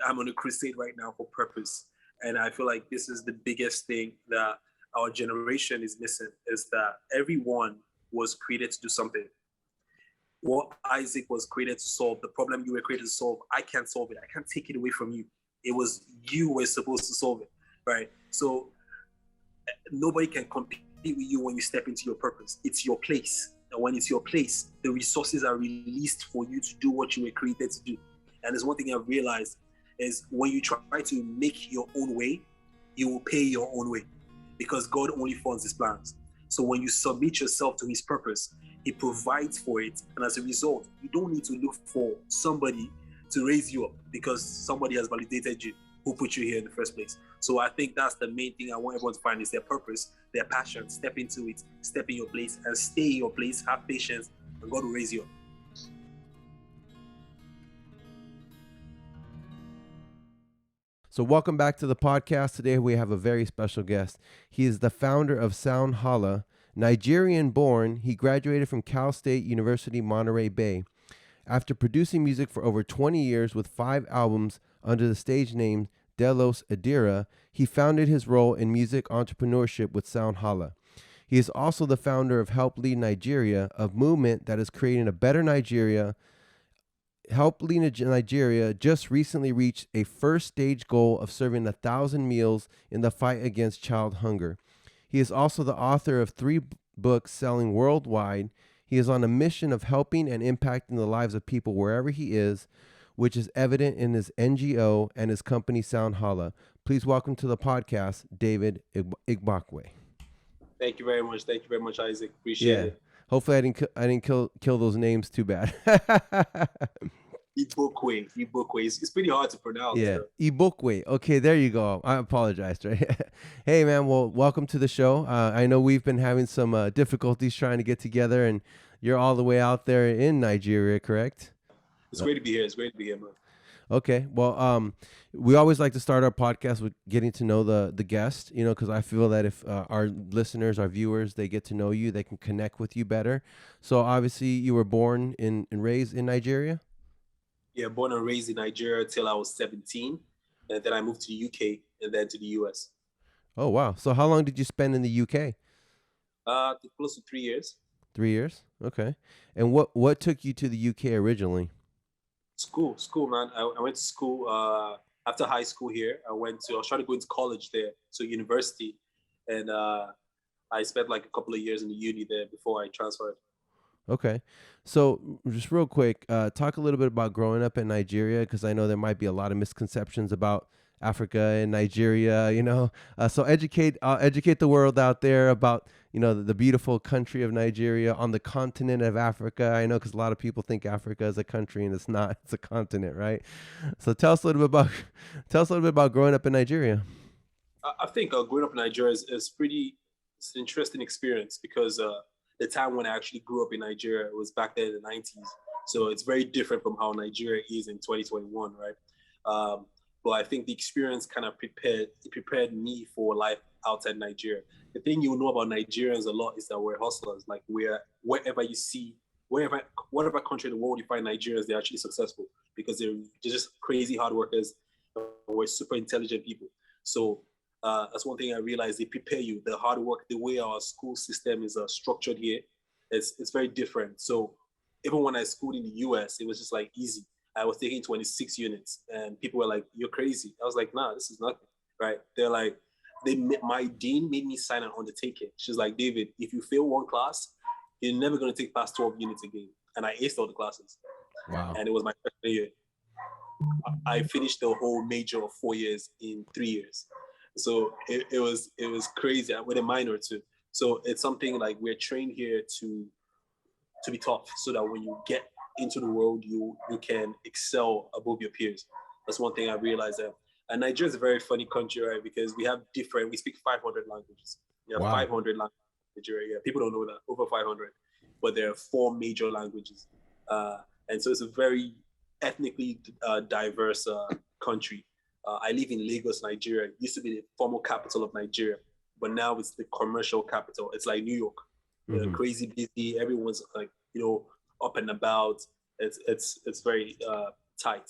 I'm on a crusade right now for purpose. And I feel like this is the biggest thing that our generation is missing, is that everyone was created to do something. What Isaac was created to solve, the problem you were created to solve, I can't solve it. I can't take it away from you. It was you were supposed to solve it, right? So nobody can compete with you when you step into your purpose. It's your place. And when it's your place, the resources are released for you to do what you were created to do. And there's one thing I've realized is when you try to make your own way, you will pay your own way, because God only funds his plans. So when you submit yourself to his purpose, he provides for it. And as a result, you don't need to look for somebody to raise you up, because somebody has validated you, who put you here in the first place. So I think that's the main thing I want everyone to find, is their purpose, their passion. Step into it, step in your place, and stay in your place. Have patience, and God will raise you up. So welcome back to the podcast. Today we have a very special guest. He is the founder of Sound Halla. Nigerian born, he graduated from Cal State University, Monterey Bay. After producing music for over 20 years with 5 albums under the stage name Delos Adira, he founded his role in music entrepreneurship with Sound Halla. He is also the founder of Help Lead Nigeria, a movement that is creating a better Nigeria. Help Lead Nigeria just recently reached a first stage goal of serving 1,000 meals in the fight against child hunger. He is also the author of 3 books selling worldwide. He is on a mission of helping and impacting the lives of people wherever he is, which is evident in his NGO and his company Sound Halla. Please welcome to the podcast, David Igbokwe. Thank you very much. Thank you very much, Isaac. Appreciate it. Hopefully I didn't kill those names too bad. Igbokwe. It's pretty hard to pronounce. Yeah, Igbokwe. Okay, there you go. I apologize. Right? Hey, man. Well, welcome to the show. I know we've been having some difficulties trying to get together, and you're all the way out there in Nigeria, correct? It's great to be here. It's great to be here, man. Okay. Well, we always like to start our podcast with getting to know the guest, because I feel that if our listeners, our viewers, they get to know you, they can connect with you better. So obviously you were born and raised in Nigeria? Yeah, born and raised in Nigeria till I was 17. And then I moved to the UK and then to the US. Oh, wow. So how long did you spend in the UK? Close to 3 years. 3 years? Okay. And what took you to the UK originally? School, man. I went to school after high school here. I was trying to go into college there, so university. And I spent like a couple of years in the uni there before I transferred. Okay. So just real quick, talk a little bit about growing up in Nigeria, because I know there might be a lot of misconceptions about Africa and Nigeria, so educate the world out there about, the beautiful country of Nigeria on the continent of Africa. I know because a lot of people think Africa is a country and it's not, it's a continent, right? So tell us a little bit about growing up in Nigeria. I think growing up in Nigeria is it's an interesting experience, because the time when I actually grew up in Nigeria was back then in the 90s. So it's very different from how Nigeria is in 2021, right? But I think the experience kind of prepared me for life outside Nigeria. The thing you know about Nigerians a lot is that we're hustlers. Like wherever you see, whatever country in the world you find Nigerians, they're actually successful because they're just crazy hard workers. We're super intelligent people. So that's one thing I realized. They prepare you. The hard work, the way our school system is structured here, it's very different. So even when I schooled in the US, it was just like easy. I was taking 26 units and people were like, "You're crazy." I was like, "Nah, this is nothing," right? They're like, my dean made me sign an undertaking. She's like, "David, if you fail one class, you're never going to take past 12 units again." And I aced all the classes. Wow. And it was my freshman year. I finished the whole major of 4 years in 3 years. So it was crazy with a minor too. So it's something like we're trained here to be tough, so that when you get into the world, you can excel above your peers. That's one thing I realized. And Nigeria is a very funny country, right? Because we speak 500 languages. We have 500 languages in Nigeria. Yeah, people don't know that, over 500. But there are 4 major languages. And so it's a very ethnically diverse country. I live in Lagos, Nigeria. It used to be the former capital of Nigeria, but now it's the commercial capital. It's like New York, crazy busy. Everyone's like, up and about. It's very tight.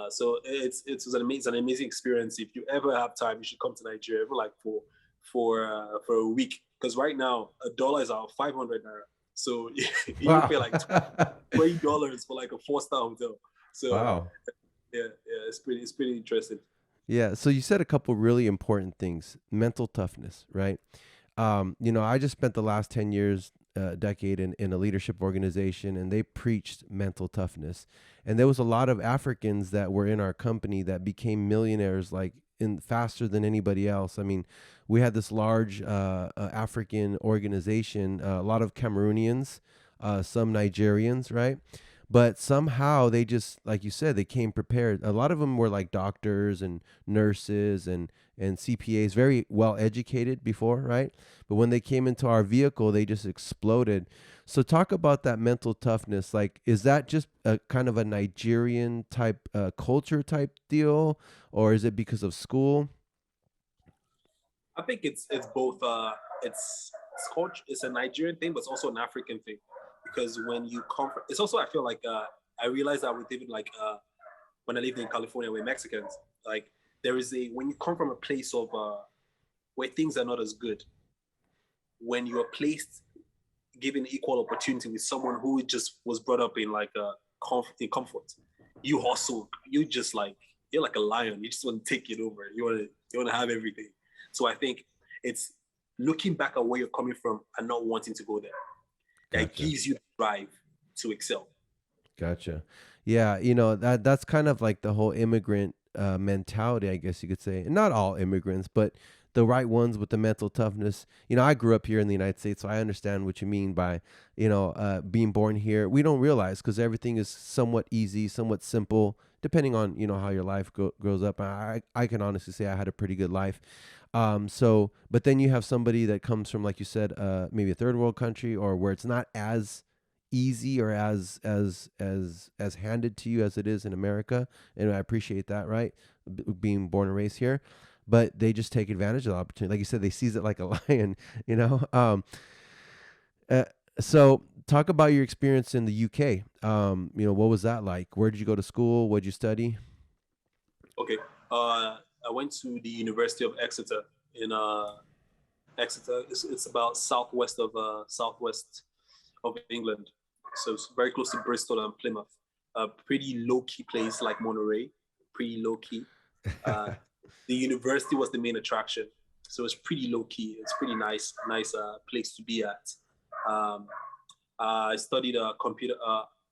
So it's an amazing experience. If you ever have time, you should come to Nigeria for like for a week. Because right now $1 is about 500 naira. So you pay like $20 for like a 4-star hotel. So Wow. yeah, it's pretty interesting. Yeah. So you said a couple really important things. Mental toughness, right? I just spent the last 10 years, decade in a leadership organization, and they preached mental toughness. And there was a lot of Africans that were in our company that became millionaires like in faster than anybody else. I mean, we had this large African organization, a lot of Cameroonians, some Nigerians, right? But somehow they just, like you said, they came prepared. A lot of them were like doctors and nurses and CPAs, very well educated before, right? But when they came into our vehicle, they just exploded. So talk about that mental toughness. Like, is that just a kind of a Nigerian type culture type deal, or is it because of school? I think it's both. It's culture. It's a Nigerian thing, but it's also an African thing. Because when you come, it's also I feel like I realized that with even like when I lived in California with Mexicans, like there is when you come from a place of where things are not as good, when you are placed given equal opportunity with someone who just was brought up in like in comfort, you hustle, you're like a lion. You just want to take it over. You want to have everything. So I think it's looking back at where you're coming from and not wanting to go there. That Gotcha. gives you the drive to excel. Gotcha. Yeah, that's kind of like the whole immigrant mentality, I guess you could say. Not all immigrants, but the right ones with the mental toughness. I grew up here in the United States, so I understand what you mean by, being born here. We don't realize because everything is somewhat easy, somewhat simple, depending on, how your life grows up. I can honestly say I had a pretty good life. But then you have somebody that comes from, like you said, maybe a third world country or where it's not as easy or as handed to you as it is in America, and I appreciate that, right? Being born and raised here, but they just take advantage of the opportunity. Like you said, they seize it like a lion, you know. Uh, so talk about your experience in the UK. What was that like? Where did you go to school? What did you study? Okay. I went to the University of Exeter in Exeter. It's about southwest of England. So it's very close to Bristol and Plymouth. A pretty low key place like Monterey, pretty low key. The university was the main attraction, so it's pretty low key. It's pretty nice place to be at. I studied computer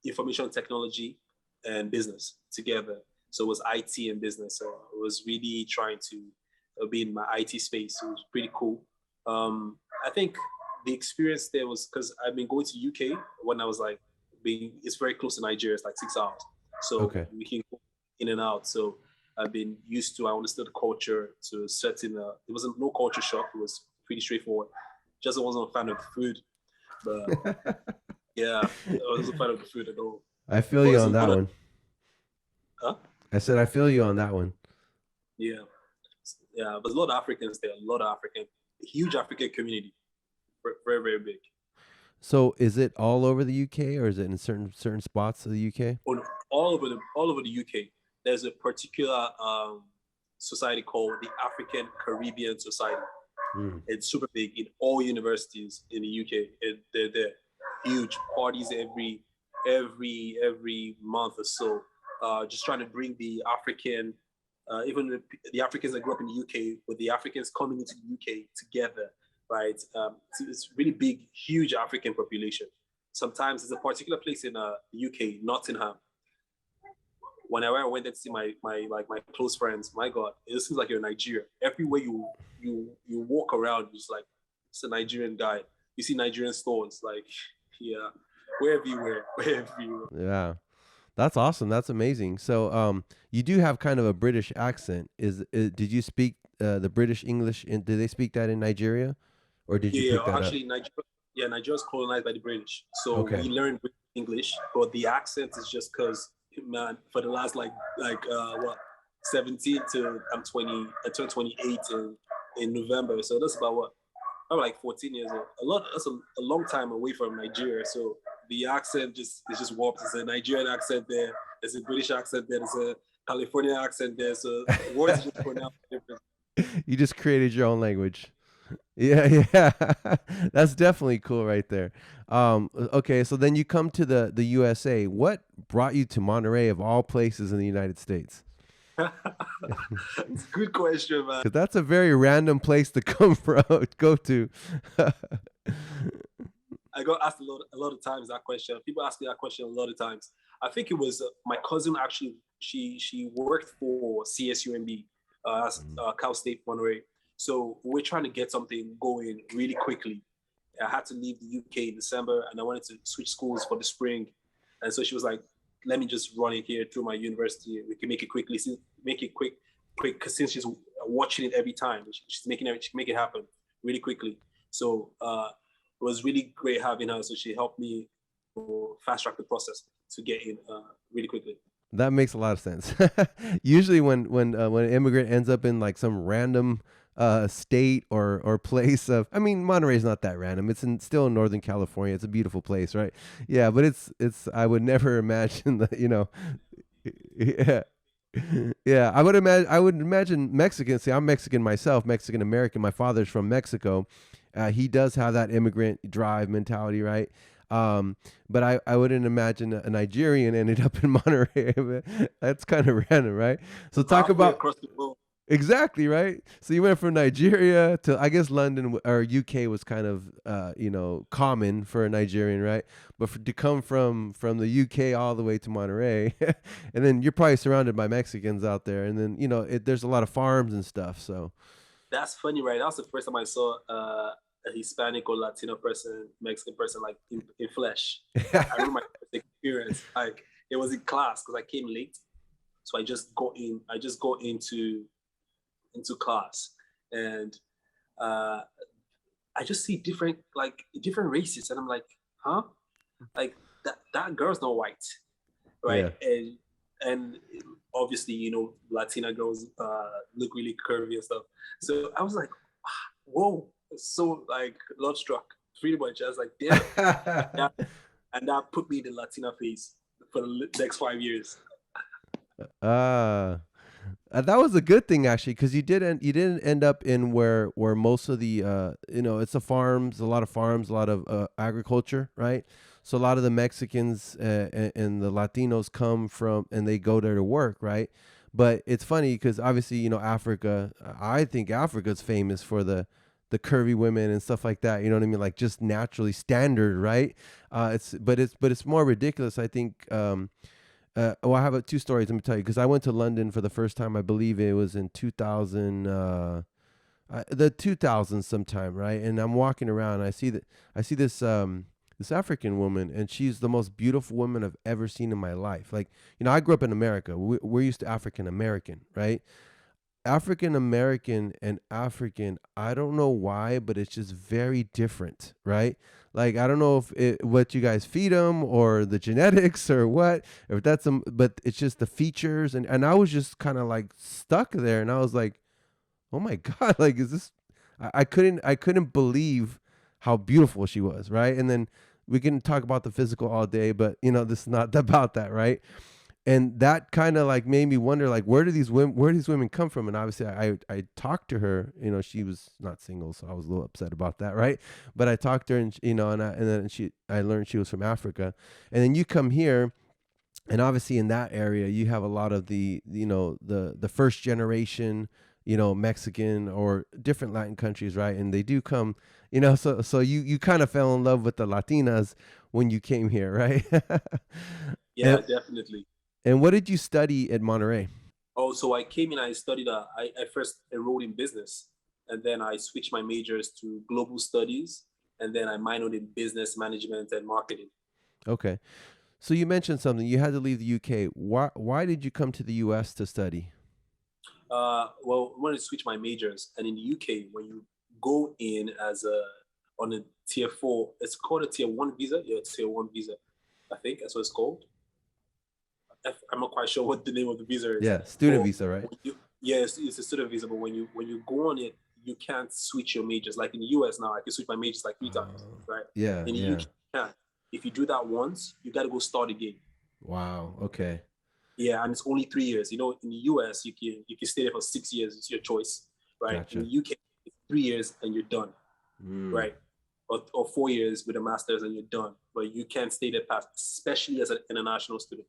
information technology and business together. So it was IT and business. So I was really trying to be in my IT space. So it was pretty cool. I think the experience there was because I've been going to UK when I was like it's very close to Nigeria. It's like 6 hours. So Okay. we can go in and out. So I've been used to, I understood the culture to certain, it wasn't no culture shock. It was pretty straightforward. Just I wasn't a fan of the food. But yeah, I wasn't a fan of the food at all. I feel But you it's a on that lot of, one. huh? I said I feel you on that one. Yeah. Yeah, but there's a lot of Africans there, huge African community. Very, very big. So is it all over the UK or is it in certain spots of the UK? All over the UK. There's a particular society called the African Caribbean Society. Mm. It's super big in all universities in the UK. They're huge parties every month or so. Just trying to bring the African, even the Africans that grew up in the UK, with the Africans coming into the UK together, right? It's really big, huge African population. Sometimes there's a particular place in the UK, Nottingham. Whenever I went there to see my close friends, my God, it seems like you're in Nigeria. Everywhere you walk around, you're just like, it's a Nigerian guy. You see Nigerian stores, like, yeah, we're everywhere. Yeah. That's awesome. That's amazing. So, you do have kind of a British accent. Did you speak the British English? Did they speak that in Nigeria, or did you Yeah, pick that up? actually, Nigeria was colonized by the British, so Okay. we learned English, but the accent is just because, man, for the last what 17 to I'm 20, I turned 28 in November, so that's about what I'm like 14 years old. That's a long time away from Nigeria, so the accent is just warped. There's a Nigerian accent there, there's a British accent there, there's a California accent there, so words just pronounce different. You just created your own language. Yeah, yeah. That's definitely cool right there. Okay, so then you come to the USA. What brought you to Monterey of all places in the United States? It's a good question, man. Because that's a very random place to come from, go to. I got asked a lot of times that question. People ask me that question a lot of times. I think it was my cousin actually. She worked for CSUMB, Cal State Monterey. So we're trying to get something going really quickly. I had to leave the UK in December, and I wanted to switch schools for the spring. And so she was like, "Let me just run it here through my university. We can make it quickly, make it quick, because since she's watching it every time, she's making it, she can make it happen really quickly." So it was really great having her. So she helped me fast track the process to get in really quickly. That makes a lot of sense. Usually, when an immigrant ends up in like some random state or place of, I mean, Monterey's not that random. It's still in Northern California. It's a beautiful place, right? Yeah, but it's I would never imagine that, yeah. Yeah, I would imagine Mexican. See, I'm Mexican myself, Mexican American. My father's from Mexico. He does have that immigrant drive mentality, right? But I wouldn't imagine a Nigerian ended up in Monterey. That's kind of random, right? So talk about across the world. Exactly, right? So you went from Nigeria to, I guess, London or UK was kind of common for a Nigerian, right? But to come from the UK all the way to Monterey, and then you're probably surrounded by Mexicans out there, and then there's a lot of farms and stuff. So that's funny, right? That was the first time I saw a Hispanic or Latino person, Mexican person, like in flesh. I remember my first experience. Like it was in class because I came late, so I just got into class, and I just see different races, and I'm like, huh? Like that girl's not white, right? Yeah. And obviously, Latina girls look really curvy and stuff. So I was like, whoa, so like love struck pretty much. I was like, damn. And that put me in the Latina phase for the next 5 years. That was a good thing actually, because you didn't end up in where most of the it's a lot of agriculture, right? So a lot of the Mexicans and the Latinos come from, and they go there to work, right? But it's funny because obviously Africa, I think Africa's famous for the curvy women and stuff like that. You know what I mean? Like just naturally standard, right? It's more ridiculous, I think. Well, I have two stories. Let me tell you, because I went to London for the first time. I believe it was in 2000, the 2000s sometime, right? And I'm walking around. And I see this African woman, and she's the most beautiful woman I've ever seen in my life. Like, I grew up in America. We're used to African American, right? African American and African, I don't know why, but it's just very different, right? Like, I don't know if what you guys feed them or the genetics or what, or if that's but it's just the features. And I was just kind of like stuck there, and I was like, oh my God, like, is this, I couldn't believe how beautiful she was, right? And then we can talk about the physical all day, but this is not about that, right? And that kind of like made me wonder, like, where do these women come from? And obviously I talked to her, she was not single, so I was a little upset about that, right? But I talked to her, and then I learned she was from Africa. And then you come here, and obviously in that area you have a lot of the first generation, Mexican or different Latin countries, right? And they do come, so you kind of fell in love with the Latinas when you came here, right? Yeah, definitely. And what did you study at Monterey? Oh, so I came in, I studied, I first enrolled in business, and then I switched my majors to global studies, and then I minored in business management and marketing. Okay. So you mentioned something. You had to leave the UK. Why did you come to the US to study? Well, I wanted to switch my majors, and in the UK, when you go in on a tier 4, it's called a tier 1 visa. Yeah, tier 1 visa. I think that's what it's called. I'm not quite sure what the name of the visa is. Yeah, student visa, right? Yes, it's a student visa, but when you go on it, you can't switch your majors. Like in the US now, I can switch my majors like 3 times, right? Yeah. In the UK, you can't. If you do that once, you got to go start again. Wow. Okay. Yeah, and it's only 3 years. You know, in the US, you can stay there for 6 years. It's your choice, right? In Gotcha. the UK, it's 3 years and you're done, Mm. right? Or 4 years with a master's and you're done. But you can't stay there past, especially as an international student.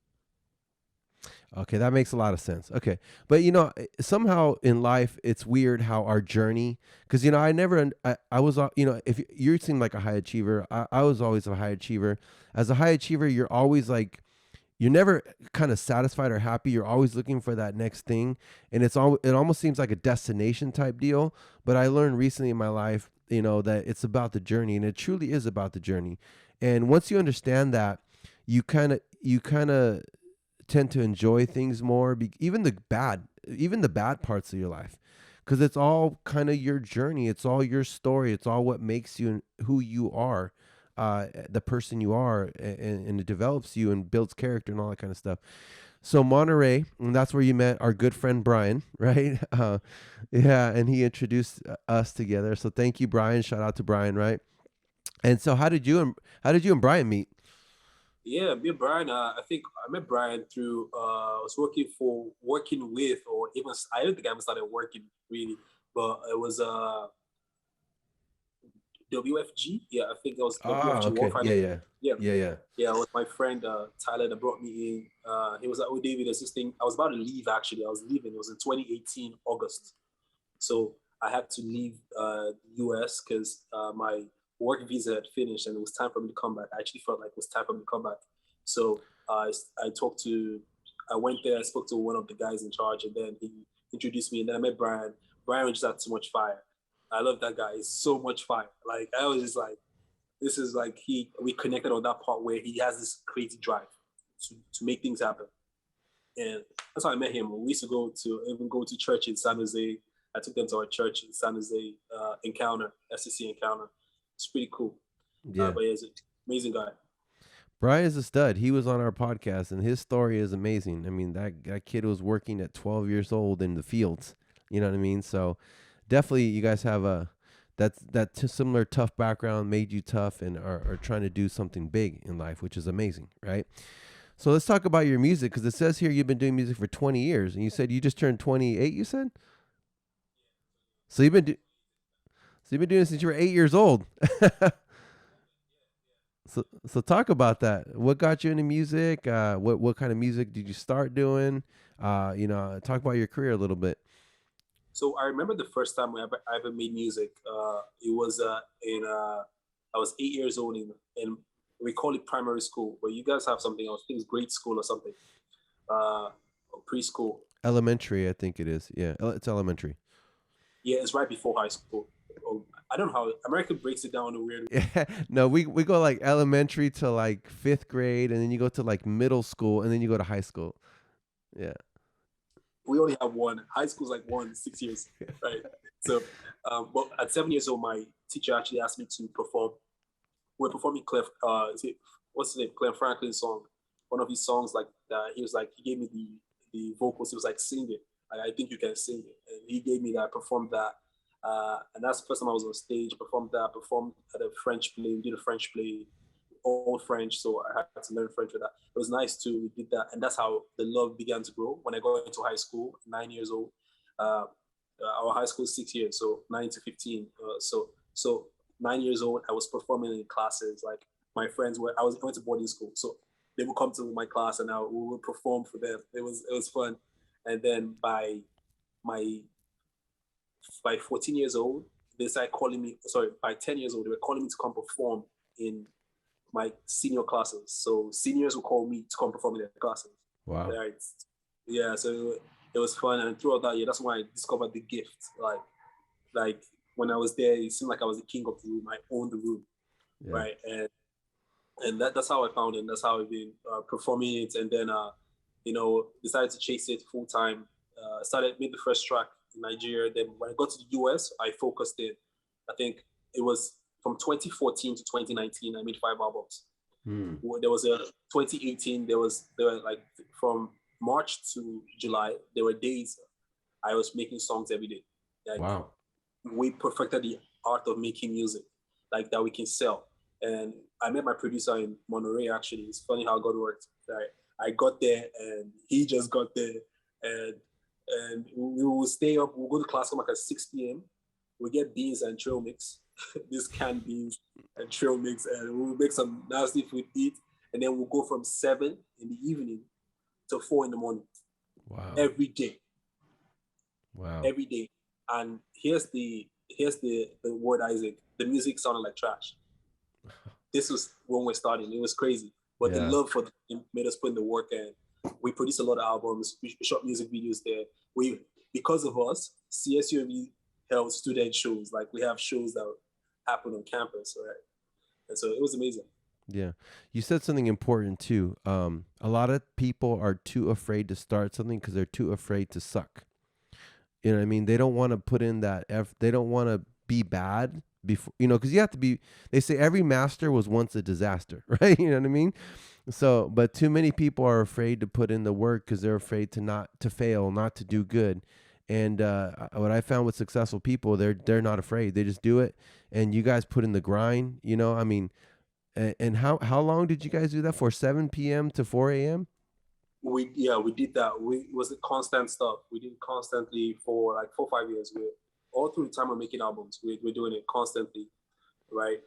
Okay, that makes a lot of sense. Okay, but you know, somehow in life, it's weird how our journey, because you know, I never, I was, you know, if you seem like a high achiever, I was always a high achiever. As a high achiever, you're always like, you're never kind of satisfied or happy. You're always looking for that next thing, and it almost seems like a destination type deal. But I learned recently in my life, you know, that it's about the journey, and it truly is about the journey. And once you understand that, you kind of tend to enjoy things more, even the bad parts of your life, because it's all kind of your journey. It's all your story. It's all what makes you who you are, the person you are, and it develops you and builds character and all that kind of stuff. So Monterey, and that's where you met our good friend Brian, right? Yeah, and he introduced us together. So thank you, Brian. Shout out to Brian, right? And so how did you and Brian meet? Yeah, me and Brian. I think I met Brian through. I was working with, or even I don't think I even started working really, but it was WFG. Yeah, I think it was Ah, WFG okay. Yeah, Warfighter. yeah. Yeah, Yeah, yeah. yeah. It was my friend Tyler that brought me in. He was like, "Oh, David, there's this thing." I was about to leave. Actually, I was leaving. It was in 2018 August, so I had to leave the US because my work visa had finished and it was time for me to come back. I actually felt like it was time for me to come back. So I talked to, I went there, I spoke to one of the guys in charge, and then he introduced me, and then I met Brian. Brian just had so much fire. I love that guy. He's so much fire. Like I was just like, this is like we connected on that part where he has this crazy drive to make things happen. And that's how I met him. We used to go to church in San Jose. I took them to our church in San Jose, Encounter, SCC Encounter. It's pretty cool. Yeah. But he's an amazing guy. Brian is a stud. He was on our podcast, and his story is amazing. I mean, that kid was working at 12 years old in the fields. You know what I mean? So definitely, you guys have similar tough background, made you tough, and are trying to do something big in life, which is amazing, right? So let's talk about your music, because it says here you've been doing music for 20 years, and you said you just turned 28. You said so you've been doing it since you were 8 years old. So talk about that. What got you into music? What kind of music did you start doing? Talk about your career a little bit. So I remember the first time I ever made music. It was in I was 8 years old in we call it primary school, but you guys have something else. I think it's grade school or something, or preschool. Elementary, I think it is. Yeah, it's elementary. Yeah, it's right before high school. Oh, I don't know how America breaks it down in a weird. Yeah, no, we go like elementary to like fifth grade, and then you go to like middle school, and then you go to high school. Yeah. We only have one. High school's like 6 years, right? So, but at 7 years old, my teacher actually asked me to perform. We're performing what's his name? Clem Franklin's song. One of his songs, like he was like, he gave me the vocals. He was like, sing it. Like, I think you can sing it. And he gave me that. I performed that. And that's the first time I was on stage. Performed that. Performed at a French play. We did a French play, old French, so I had to learn French for that. It was nice too. We did that, and that's how the love began to grow. When I got into high school, 9 years old, our high school is 6 years, so 9 to 15. So 9 years old, I was performing in classes. Like my friends I went to boarding school, so they would come to my class, and we would perform for them. It was fun, and then my by 14 years old, they started calling me. Sorry, by 10 years old, they were calling me to come perform in my senior classes. So seniors will call me to come perform in their classes. Wow. Right. Yeah, so it was fun. And throughout that year, that's when I discovered the gift. Like when I was there, it seemed like I was the king of the room. I owned the room. Yeah. Right. And that's how I found it. And that's how I've been performing it. And then, decided to chase it full time. Made the first track in Nigeria. Then when I got to the US, I focused it. I think it was from 2014 to 2019, I made 5 albums. There was a 2018. There were like from March to July. There were days I was making songs every day. Like, wow. We perfected the art of making music, like that we can sell. And I met my producer in Monterey. Actually, it's funny how God worked. Right? I got there and he just got there, and we will stay up. We'll go to class like at 6 p.m. We get beans and trail mix, this canned beans and trail mix, and we'll make some nasty food, eat, and then we'll go from 7 in the evening to 4 in the morning. Wow. Every day. Wow. Every day. And here's the word, Isaac. The music sounded like trash. This was when we're starting. It was crazy. But the love for it made us put in the work, and we produced a lot of albums. We shot music videos there. Because of us, CSUME held student shows. Like, we have shows that happen on campus, right? And so it was amazing. Yeah. You said something important too. A lot of people are too afraid to start something because they're too afraid to suck. You know what I mean? They don't want to put in that effort. They don't want to be bad before, because you have to be, they say every master was once a disaster, right? You know what I mean? So, but too many people are afraid to put in the work because they're afraid to fail, not to do good. And what I found with successful people, they're not afraid. They just do it. And you guys put in the grind, I mean, and how long did you guys do that for? 7 p.m. to 4 a.m.? We did that. It was a constant stuff. We did it constantly for like 4 or 5 years. All through the time we're making albums, we're doing it constantly, right?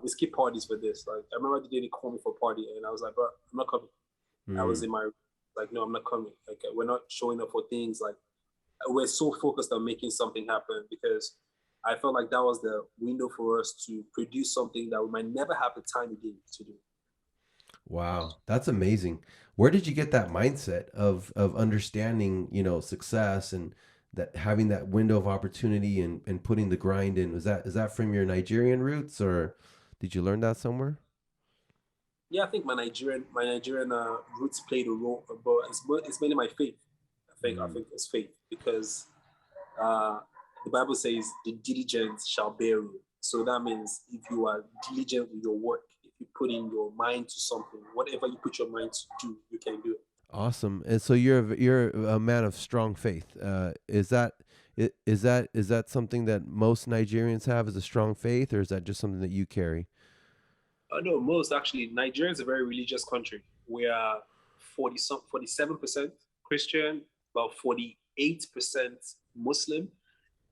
We skip parties for this. Like, I remember the day they called me for a party, and I was like, bro, I'm not coming. I was in my, like, no, I'm not coming. Like, we're not showing up for things. Like, we're so focused on making something happen, because I felt like that was the window for us to produce something that we might never have the time again to do. Wow, that's amazing. Where did you get that mindset of understanding, success, and that having that window of opportunity and putting the grind in? Is that from your Nigerian roots, or did you learn that somewhere? Yeah, I think my Nigerian roots played a role, but it's mainly my faith. I think it's faith, because the Bible says the diligent shall bear you. So that means if you are diligent with your work, if you put in your mind to something, whatever you put your mind to do, you can do it. Awesome. And so you're a man of strong faith. Is that something that most Nigerians have, is a strong faith, or is that just something that you carry? No, most actually. Nigeria is a very religious country. We are 47% Christian, about 48% Muslim,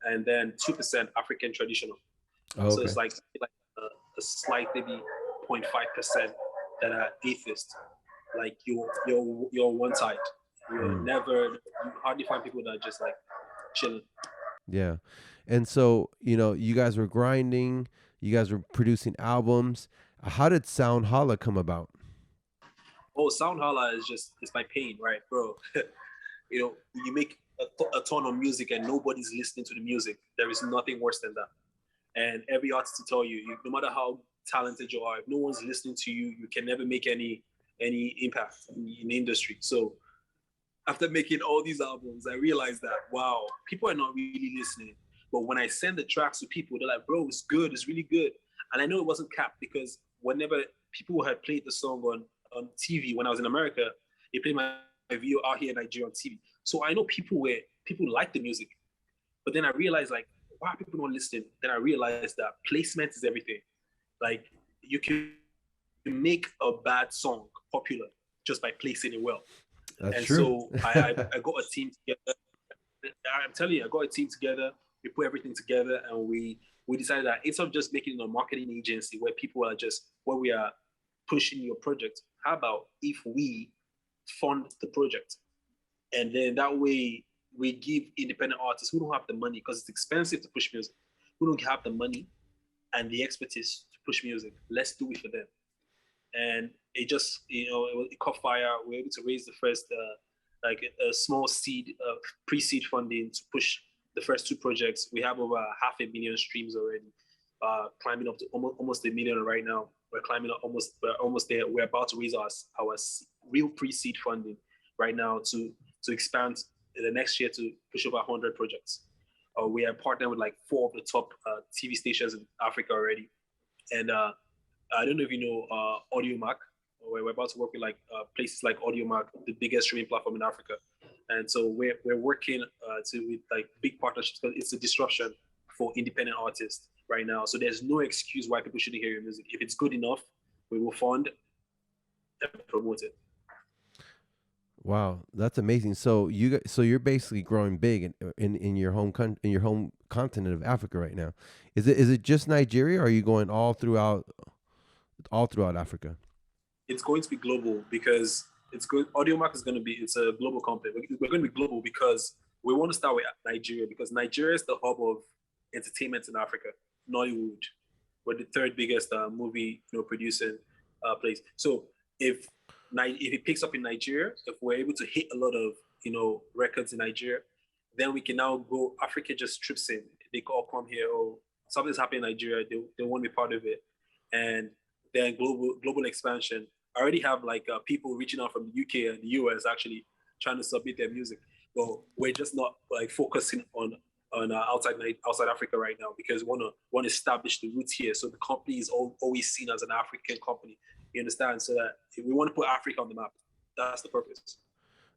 and then 2% African traditional. Okay. So it's like a slight maybe 0.5% that are atheist. Like, you're on one side. You hardly find people that are just like chilling. Yeah. And so, you guys were grinding, you guys were producing albums. How did Sound Halla come about? Oh, Sound Halla it's my pain, right, bro? You make a ton of music and nobody's listening to the music. There is nothing worse than that. And every artist to tell you, no matter how talented you are, if no one's listening to you, you can never make any impact in the industry. So after making all these albums, I realized that, wow, people are not really listening. But when I send the tracks to people, they're like, bro, it's good, it's really good. And I know it wasn't capped, because whenever people had played the song on TV when I was in America, they played my video out here in Nigeria on TV. So I know people like the music. But then I realized, like, why are people not listening? Then I realized that placement is everything. Like, you can make a bad song popular just by placing it well. That's true. So I got a team together. I'm telling you, I got a team together. We put everything together, and we decided that instead of just making it a marketing agency where we are pushing your project, how about if we fund the project? And then that way we give independent artists who don't have the money, because it's expensive to push music, who don't have the money and the expertise to push music. Let's do it for them. And it just, it caught fire. We were able to raise the first, like a small seed, pre-seed funding to push the first 2 projects. We have over 500,000 streams already, climbing up to almost 1 million right now. We're climbing up we're almost there. We're about to raise our real pre-seed funding right now to expand in the next year to push over 100 projects. We are partnered with like 4 of the top TV stations in Africa already. And I don't know if you know AudioMac. We're about to work with like places like AudioMac, the biggest streaming platform in Africa. And so we're working with like big partnerships, because it's a disruption for independent artists right now. So there's no excuse why people shouldn't hear your music. If it's good enough, we will fund and promote it. Wow, that's amazing. So so you're basically growing big in your in your home continent of Africa right now. Is it just Nigeria, or are you going all throughout Africa? It's going to be global because it's good. AudioMark is going to be, it's a global company. We're going to be global because we want to start with Nigeria, because Nigeria is the hub of entertainment in Africa. Nollywood, we're the third biggest movie producing place. So if if it picks up in Nigeria, if we're able to hit a lot of records in Nigeria, then we can now go. Africa just trips in. They all come here. Oh, something's happening in Nigeria. They want to be part of it, and then global expansion. I already have like people reaching out from the UK and the US actually trying to submit their music, but we're just not like focusing on outside Africa right now, because we want to establish the roots here. So the company is always seen as an African company. You understand? So that we want to put Africa on the map. That's the purpose.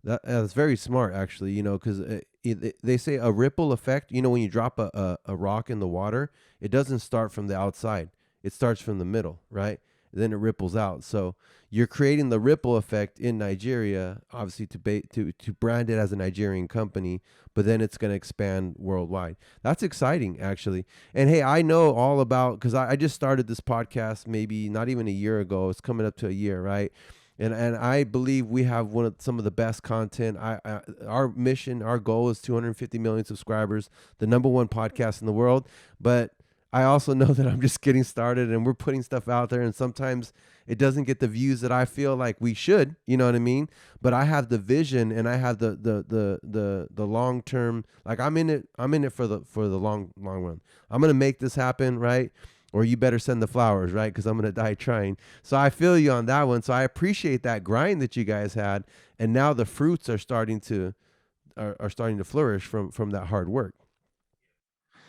That's very smart, actually. Because they say a ripple effect. When you drop a rock in the water, it doesn't start from the outside. It starts from the middle, right? Then it ripples out. So you're creating the ripple effect in Nigeria, obviously to brand it as a Nigerian company, but then it's going to expand worldwide. That's exciting, actually. And hey, I know all about, because I just started this podcast maybe not even a year ago. It's coming up to a year, right? And I believe we have some of the best content. Our mission, our goal is 250 million subscribers, the number one podcast in the world. But I also know that I'm just getting started, and we're putting stuff out there, and sometimes it doesn't get the views that I feel like we should. You know what I mean? But I have the vision, and I have the long term. Like I'm in it. I'm in it for the long run. I'm gonna make this happen, right? Or you better send the flowers, right? Because I'm gonna die trying. So I feel you on that one. So I appreciate that grind that you guys had, and now the fruits are starting to starting to flourish from that hard work.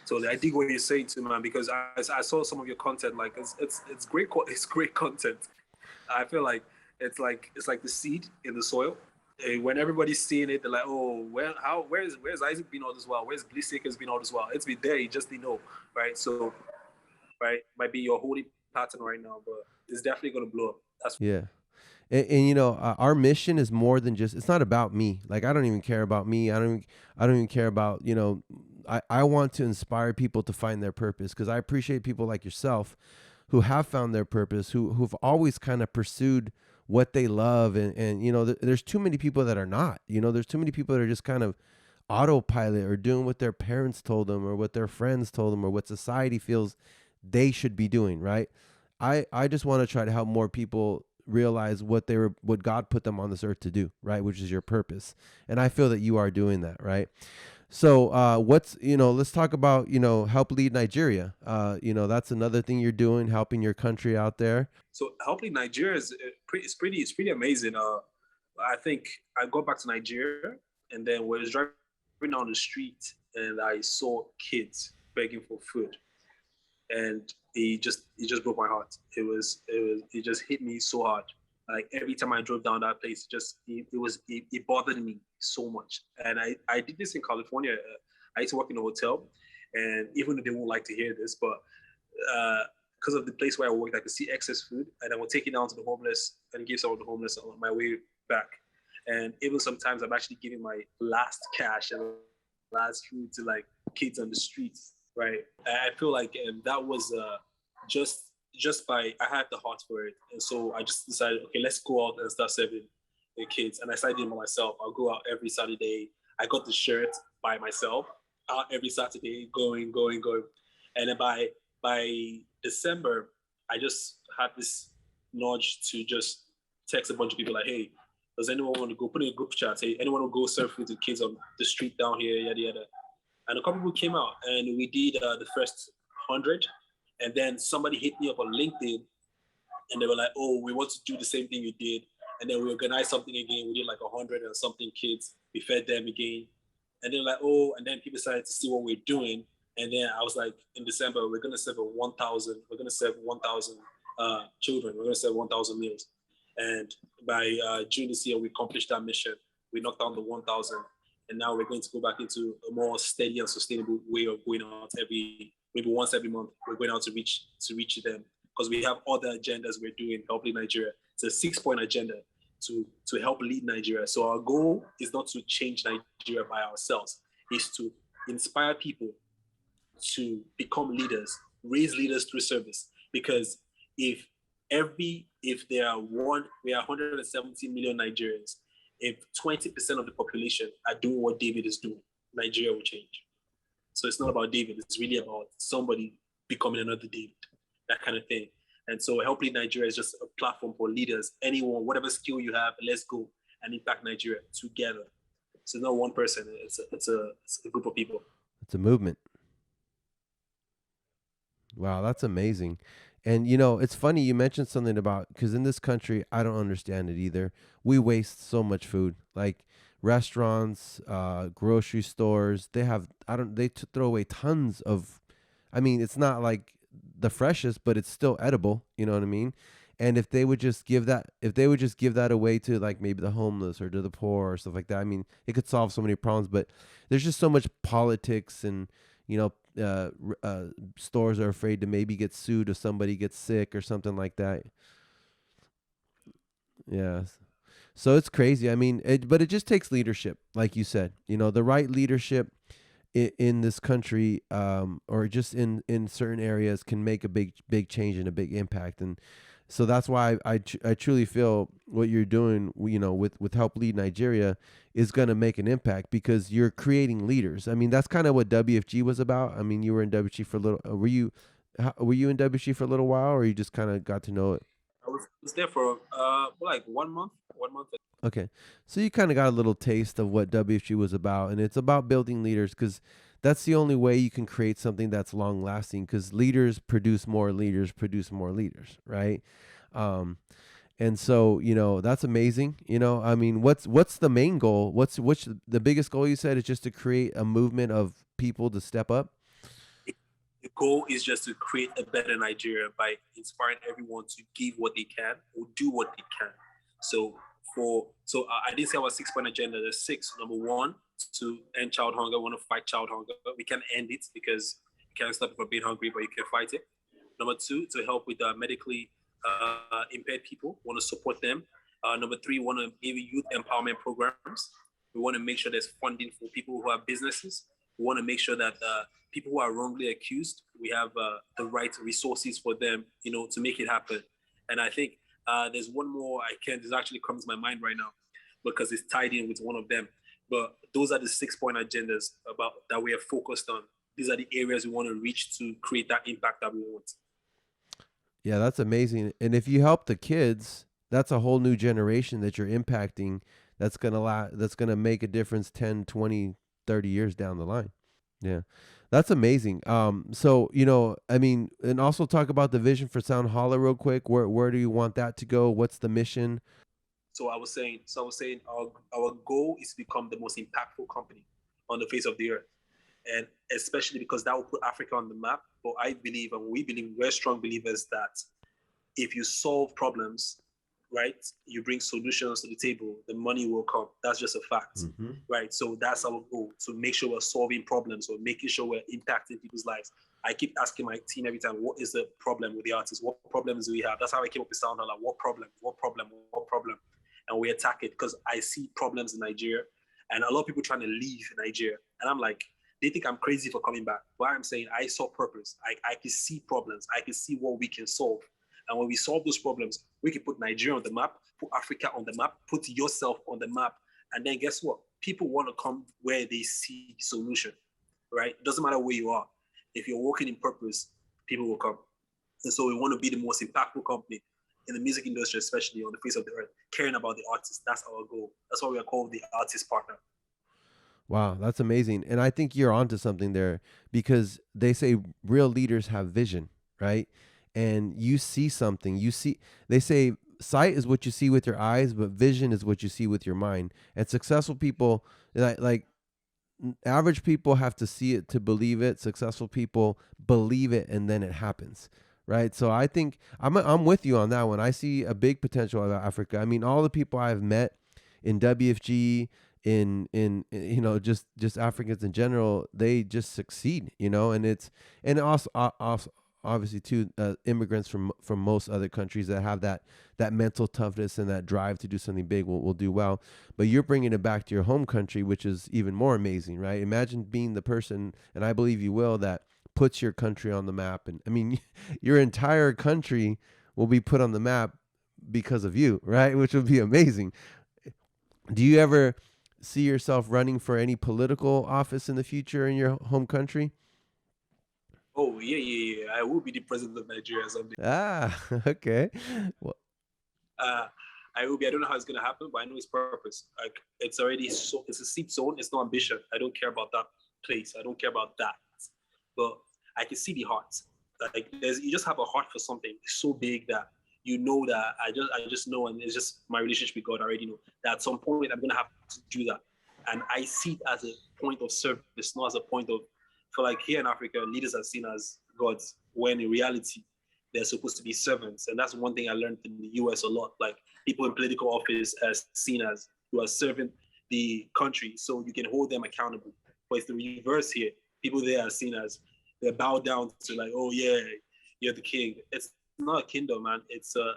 So I dig what you're saying too, man, because I saw some of your content. Like it's great. It's great content. I feel like it's like the seed in the soil. When everybody's seeing it, they're like, "Oh, where's Isaac been all this while? Where's Bliss been all this while? It's been there. You just didn't know, right?" So, right, might be your holding pattern right now, but it's definitely gonna blow up. That's Yeah. And our mission is more than just, it's not about me. Like I don't even care about me. I don't even care about, I want to inspire people to find their purpose, because I appreciate people like yourself who have found their purpose, who've always kind of pursued what they love. And there's too many people that are not. There's too many people that are just kind of autopilot, or doing what their parents told them, or what their friends told them, or what society feels they should be doing, right? I just want to try to help more people realize what God put them on this earth to do, right? Which is your purpose. And I feel that you are doing that, right? So let's talk about, help lead Nigeria. That's another thing you're doing, helping your country out there. so helping Nigeria is it's pretty amazing. I think I got back to Nigeria, and then we was driving down the street, and I saw kids begging for food, and it just broke my heart. It just hit me so hard. Like every time I drove down that place, it bothered me so much. And I did this in California. I used to work in a hotel, and even though they won't like to hear this, but because of the place where I worked, I could see excess food, and I would take it down to the homeless and give some of the homeless on my way back. And even sometimes I'm actually giving my last cash and last food to like kids on the streets, right? I feel like that was just by I had the heart for it, and so I just decided, okay, let's go out and start serving the kids. And I started doing it myself. I'll go out every Saturday. I got the shirt by myself, out every Saturday, going, and then by December, I just had this nudge to just text a bunch of people like, hey, does anyone want to go put in a group chat? Hey, anyone will go serve food to kids on the street down here, yada yada. And a couple people came out, and we did the first 100. And then somebody hit me up on LinkedIn, and they were like, "Oh, we want to do the same thing you did." And then we organized something again. We did like 100 and something kids. We fed them again, and then like, oh, and then people started to see what we're doing. And then I was like, in December, we're gonna serve 1,000. We're gonna serve 1,000 children. We're gonna serve 1,000 meals. And by June this year, we accomplished that mission. We knocked down the 1,000, and now we're going to go back into a more steady and sustainable way of going out maybe once every month. We're going out to reach them, because we have other agendas we're doing helping Nigeria. It's a 6-point agenda to help lead Nigeria. So our goal is not to change Nigeria by ourselves, is to inspire people to become leaders, raise leaders through service. Because if there are 170 million Nigerians, if 20% of the population are doing what David is doing, Nigeria will change. So it's not about David, it's really about somebody becoming another David, that kind of thing. And so Help Lead Nigeria is just a platform for leaders. Anyone, whatever skill you have, let's go and impact Nigeria together. So it's not one person, it's a group of people. It's a movement. Wow, that's amazing. And it's funny you mentioned something about, because in this country, I don't understand it either. We waste so much food. Like restaurants, grocery stores, they throw away tons of, I mean, it's not like the freshest, but it's still edible. You know what I mean? And if they would just give that away to like maybe the homeless or to the poor or stuff like that, I mean, it could solve so many problems. But there's just so much politics, and stores are afraid to maybe get sued if somebody gets sick or something like that. Yeah. So it's crazy. I mean, but it just takes leadership, like you said. The right leadership in this country, or just in certain areas, can make a big change and a big impact. And so that's why I truly feel what you're doing, with Help Lead Nigeria, is going to make an impact, because you're creating leaders. I mean, that's kind of what WFG was about. I mean, you were in WFG for a little. Were you in WFG for a little while, or you just kind of got to know it? I was there for like 1 month. 1 month. Okay, so you kind of got a little taste of what WFG was about, and it's about building leaders, because that's the only way you can create something that's long lasting, because leaders produce more leaders, right? And so, that's amazing. I mean, what's the main goal? What's the biggest goal you said is just to create a movement of people to step up? The goal is just to create a better Nigeria by inspiring everyone to give what they can or do what they can. So I did say our 6-point agenda. There's 6. Number 1, to end child hunger. We want to fight child hunger. We can end it, because you can't stop it from being hungry, but you can fight it. Number 2, to help with medically impaired people. We want to support them. Number 3, we want to give youth empowerment programs. We want to make sure there's funding for people who have businesses. We want to make sure that people who are wrongly accused, we have the right resources for them, to make it happen. And I think there's one more this actually comes to my mind right now, because it's tied in with one of them. But those are the 6-point agendas that we are focused on. These are the areas we want to reach to create that impact that we want. Yeah, that's amazing. And if you help the kids, that's a whole new generation that you're impacting. That's gonna make a difference 10, 20, 30 years down the line. Yeah. That's amazing. So, I mean, and also talk about the vision for Sound Halla real quick. Where do you want that to go? What's the mission? So I was saying our goal is to become the most impactful company on the face of the earth. And especially because that will put Africa on the map. But I believe, and we're strong believers, that if you solve problems, right, you bring solutions to the table, the money will come. That's just a fact, right? So that's our goal, to make sure we're solving problems or making sure we're impacting people's lives. I keep asking my team every time, what is the problem with the artists? What problems do we have? That's how I came up with Sound Halla. What problem? And we attack it, because I see problems in Nigeria, and a lot of people trying to leave Nigeria. And I'm like, they think I'm crazy for coming back. But I'm saying I saw purpose. I can see problems. I can see what we can solve. And when we solve those problems, we can put Nigeria on the map, put Africa on the map, put yourself on the map. And then guess what? People want to come where they see solution, right? It doesn't matter where you are. If you're working in purpose, people will come. And so we want to be the most impactful company in the music industry, especially on the face of the earth, caring about the artists. That's our goal. That's why we are called the artist partner. Wow, that's amazing. And I think you're onto something there, because they say real leaders have vision, right? And you see something. They say sight is what you see with your eyes, but vision is what you see with your mind. And successful people, like average people, have to see it to believe it. Successful people believe it, and then it happens. Right. So I think I'm with you on that one. I see a big potential of Africa. I mean, all the people I've met in WFG, in just Africans in general, they just succeed, and also obviously too immigrants from most other countries that have that mental toughness and that drive to do something big will do well. But you're bringing it back to your home country, which is even more amazing, right? Imagine being the person, and I believe you will, that puts your country on the map. And I mean, your entire country will be put on the map because of you, right? Which would be amazing. Do you ever see yourself running for any political office in the future in your home country? Oh yeah. I will be the president of Nigeria someday. Ah, okay. Well, Uh, I will be. I don't know how it's gonna happen, but I know it's purpose. Like it's already so. It's a seat zone. It's no ambition. I don't care about that place. I don't care about that. But I can see the heart. Like you just have a heart for something so big that you know that I just know, and it's just my relationship with God. I already know that at some point I'm gonna have to do that, and I see it as a point of service, not as a point of. For like here in Africa, leaders are seen as gods, when in reality they're supposed to be servants, and that's one thing I learned in the US a lot. Like people in political office are seen as who are serving the country, so you can hold them accountable. But it's the reverse here. People there are seen as they're bowed down to, like, oh yeah, you're the king. It's not a kingdom, man. It's a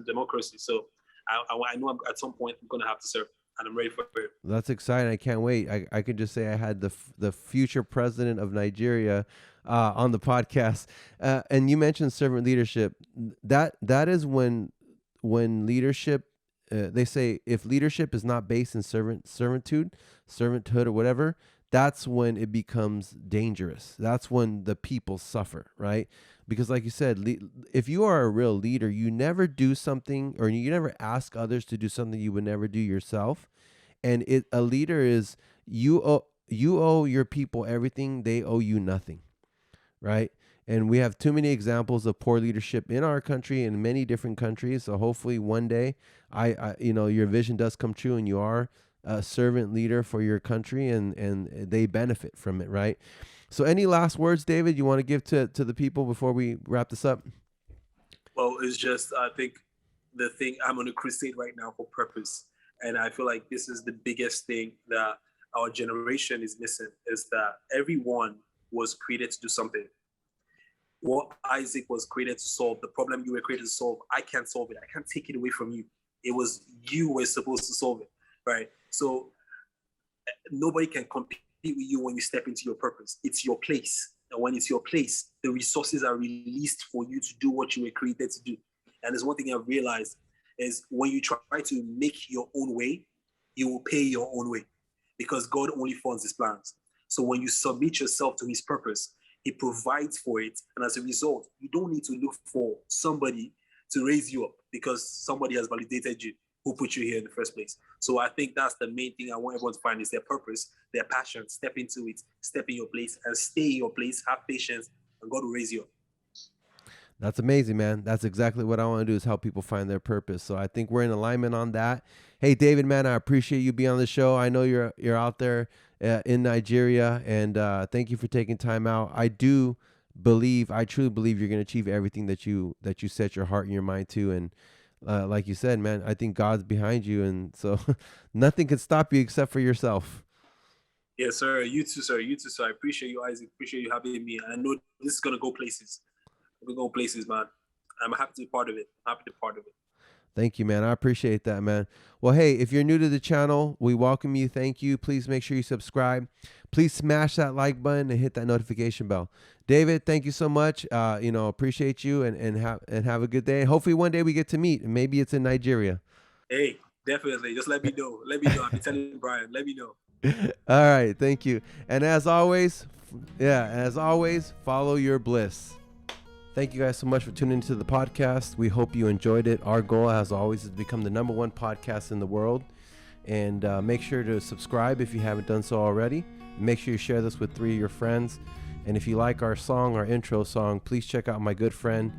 democracy. So I know at some point I'm gonna have to serve, and I'm ready for it. that's exciting. I can't wait. I could just say I had the future president of Nigeria on the podcast. And you mentioned servant leadership. That is when leadership, they say if leadership is not based in servanthood or whatever, that's when it becomes dangerous. That's when the people suffer, right? Because like you said, if you are a real leader, you never do something, or you never ask others to do something you would never do yourself. And a leader is, you owe your people everything, they owe you nothing, right? And we have too many examples of poor leadership in our country and many different countries. So hopefully one day, I your vision does come true, and you are a servant leader for your country, and they benefit from it, right? So any last words, David, you want to give to the people before we wrap this up? Well, it's just, I think the thing, I'm on a crusade right now for purpose. And I feel like this is the biggest thing that our generation is missing, is that everyone was created to do something. What Isaac was created to solve, the problem you were created to solve, I can't solve it. I can't take it away from you. It was you were supposed to solve it, right? So nobody can compete with you when you step into your purpose. It's your place. And when it's your place, the resources are released for you to do what you were created to do. And there's one thing I've realized is when you try to make your own way, you will pay your own way, because God only funds his plans. So when you submit yourself to his purpose, he provides for it. And as a result, you don't need to look for somebody to raise you up, because somebody has validated you, who put you here in the first place. So I think that's the main thing I want everyone to find, is their purpose, their passion. Step into it, step in your place, and stay in your place. Have patience, and God will raise you up. That's amazing, man. That's exactly what I want to do, is help people find their purpose. So I think we're in alignment on that. Hey, David, man, I appreciate you being on the show. I know you're out there in Nigeria, and thank you for taking time out. I truly believe you're going to achieve everything that you set your heart and your mind to. And like you said, man, I think God's behind you, and so nothing can stop you except for yourself. Yes, sir. You too, sir. You too, sir. I appreciate you, Isaac. Appreciate you having me. I know this is gonna go places. We're going places, man. I'm happy to be part of it. Happy to be part of it. Thank you, man. I appreciate that, man. Well, hey, if you're new to the channel, we welcome you. Thank you. Please make sure you subscribe. Please smash that like button and hit that notification bell. David, thank you so much. Appreciate you, and have a good day. Hopefully one day we get to meet, and maybe it's in Nigeria. Hey, definitely. Just let me know. Let me know. I'll be telling Brian. Let me know. All right. Thank you. And as always, follow your bliss. Thank you guys so much for tuning into the podcast. We hope you enjoyed it. Our goal, as always, is to become the #1 podcast in the world. And make sure to subscribe if you haven't done so already. Make sure you share this with 3 of your friends. And if you like our intro song, please check out my good friend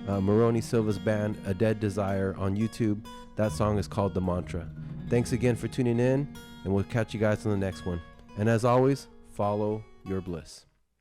Maroney Silva's band, A Dead Desire, on YouTube. That song is called The Mantra. Thanks again for tuning in, and we'll catch you guys on the next one. And as always, follow your bliss.